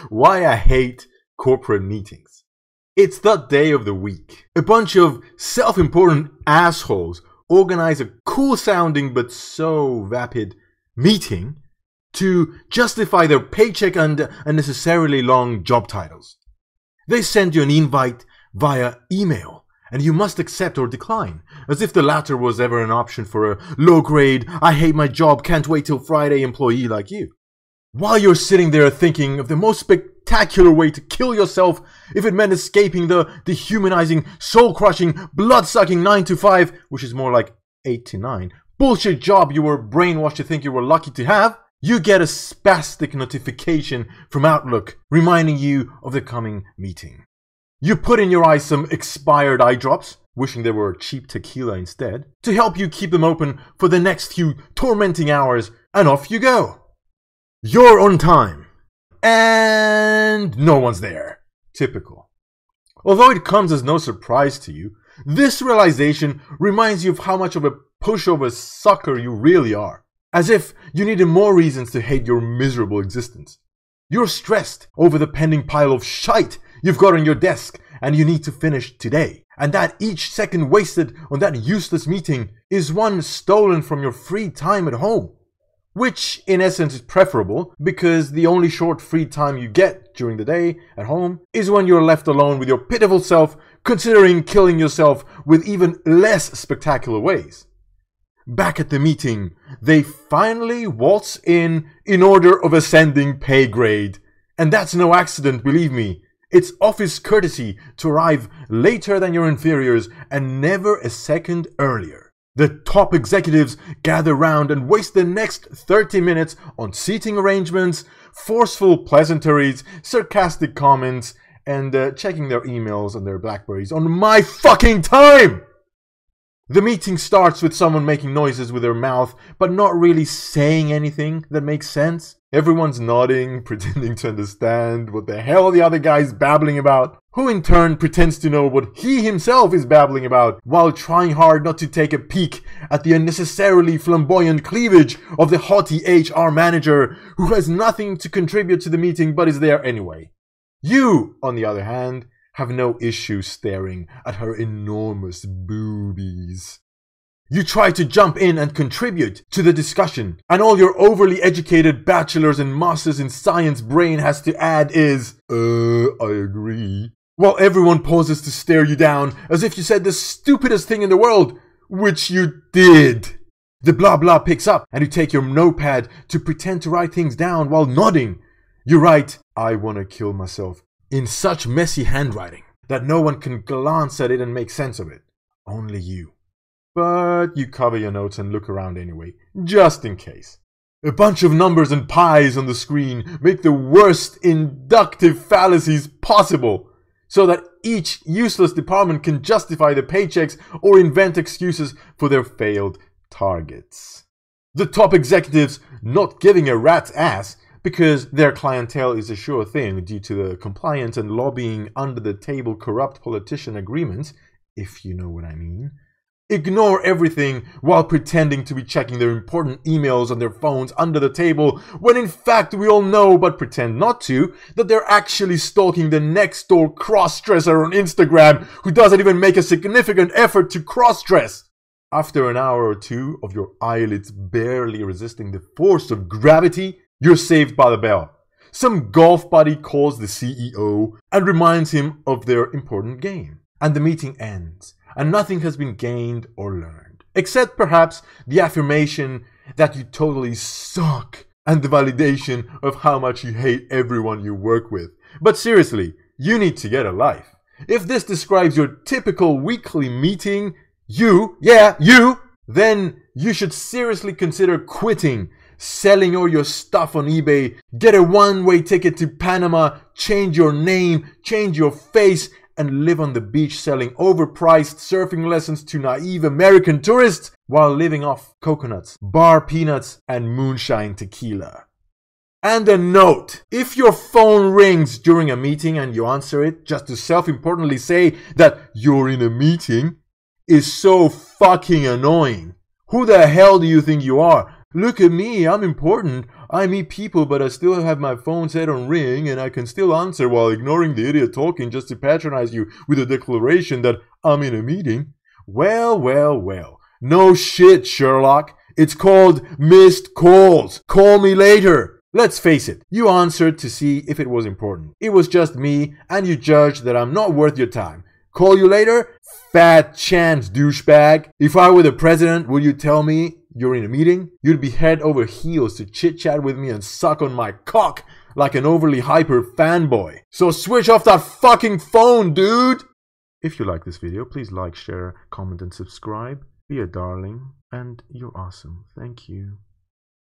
Why I hate corporate meetings. It's that day of the week. A bunch of self-important assholes organize a cool-sounding but so vapid meeting to justify their paycheck and unnecessarily long job titles. They send you an invite via email, and you must accept or decline, as if the latter was ever an option for a low-grade, I hate my job, can't wait till Friday employee like you. While you're sitting there thinking of the most spectacular way to kill yourself if it meant escaping the dehumanizing, soul-crushing, blood-sucking 9-to-5, which is more like 8-to-9, bullshit job you were brainwashed to think you were lucky to have, you get a spastic notification from Outlook reminding you of the coming meeting. You put in your eyes some expired eye drops, wishing they were cheap tequila instead, to help you keep them open for the next few tormenting hours, and off you go. You're on time. And no one's there. Typical. Although it comes as no surprise to you, this realization reminds you of how much of a pushover sucker you really are. As if you needed more reasons to hate your miserable existence. You're stressed over the pending pile of shite you've got on your desk and you need to finish today. And that each second wasted on that useless meeting is one stolen from your free time at home. Which in essence is preferable because the only short free time you get during the day at home is when you're left alone with your pitiful self, considering killing yourself with even less spectacular ways. Back at the meeting, they finally waltz in order of ascending pay grade. And that's no accident, believe me. It's office courtesy to arrive later than your inferiors and never a second earlier. The top executives gather round and waste the next 30 minutes on seating arrangements, forceful pleasantries, sarcastic comments, and checking their emails on their Blackberries on my fucking time! The meeting starts with someone making noises with their mouth, but not really saying anything that makes sense. Everyone's nodding, pretending to understand what the hell the other guy's babbling about, who in turn pretends to know what he himself is babbling about, while trying hard not to take a peek at the unnecessarily flamboyant cleavage of the haughty HR manager, who has nothing to contribute to the meeting but is there anyway. You, on the other hand, have no issue staring at her enormous boobies. You try to jump in and contribute to the discussion, and all your overly educated bachelor's and master's in science brain has to add is, I agree. While everyone pauses to stare you down as if you said the stupidest thing in the world, which you did. The blah blah picks up and you take your notepad to pretend to write things down while nodding. You write, I wanna kill myself, in such messy handwriting that no one can glance at it and make sense of it. Only you. But you cover your notes and look around anyway, just in case. A bunch of numbers and pies on the screen make the worst inductive fallacies possible, so that each useless department can justify the paychecks or invent excuses for their failed targets. The top executives not giving a rat's ass because their clientele is a sure thing due to the compliance and lobbying under-the-table corrupt politician agreements, if you know what I mean, ignore everything while pretending to be checking their important emails on their phones under the table, when in fact we all know, but pretend not to, that they're actually stalking the next-door cross-dresser on Instagram who doesn't even make a significant effort to cross-dress. After an hour or two of your eyelids barely resisting the force of gravity, you're saved by the bell. Some golf buddy calls the CEO and reminds him of their important game. And the meeting ends, and nothing has been gained or learned. Except perhaps the affirmation that you totally suck, and the validation of how much you hate everyone you work with. But seriously, you need to get a life. If this describes your typical weekly meeting, you, then you should seriously consider quitting, selling all your stuff on eBay, get a one-way ticket to Panama, change your name, change your face, and live on the beach selling overpriced surfing lessons to naive American tourists while living off coconuts, bar peanuts, and moonshine tequila. And a note, if your phone rings during a meeting and you answer it just to self-importantly say that you're in a meeting, is so fucking annoying. Who the hell do you think you are? Look at me, I'm important. I meet people, but I still have my phone set on ring, and I can still answer while ignoring the idiot talking just to patronize you with a declaration that I'm in a meeting. Well, well, well. No shit, Sherlock. It's called missed calls. Call me later. Let's face it, you answered to see if it was important. It was just me, and you judged that I'm not worth your time. Call you later? Fat chance, douchebag. If I were the president, would you tell me you're in a meeting? You'd be head over heels to chit-chat with me and suck on my cock like an overly hyper fanboy. So switch off that fucking phone, dude! If you like this video, please like, share, comment, and subscribe. Be a darling, and you're awesome. Thank you.